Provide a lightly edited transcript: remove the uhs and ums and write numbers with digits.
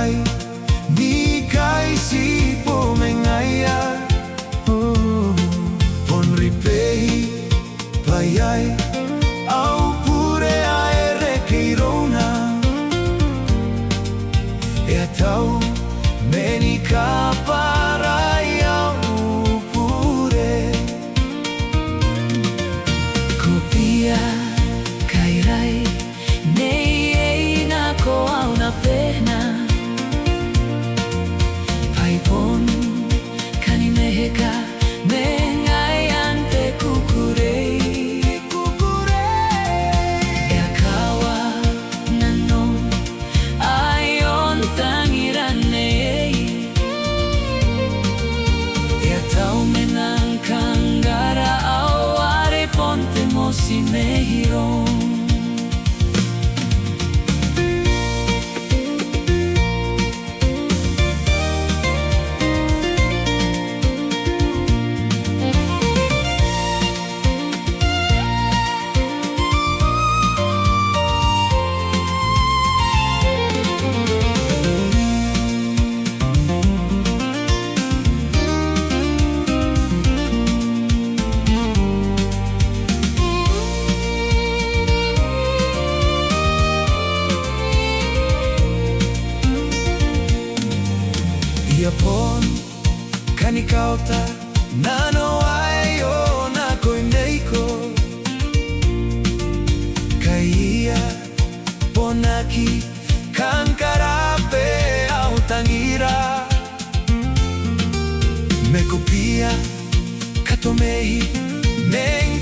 payai ni kai si po mengaya pon ripei payai au pure aere keirona e atau meni kaparai au pure kopia kairai NEI na ko au na pena paipon kani meheka mengai ante kukurei e akawa nano aion tangira NEI e atau menang kangara au are ponte mosi mehiron. Iapon kani kauta nano ai o na koineiko kaia ponaki kankarape au tangira me kopia katomehi neng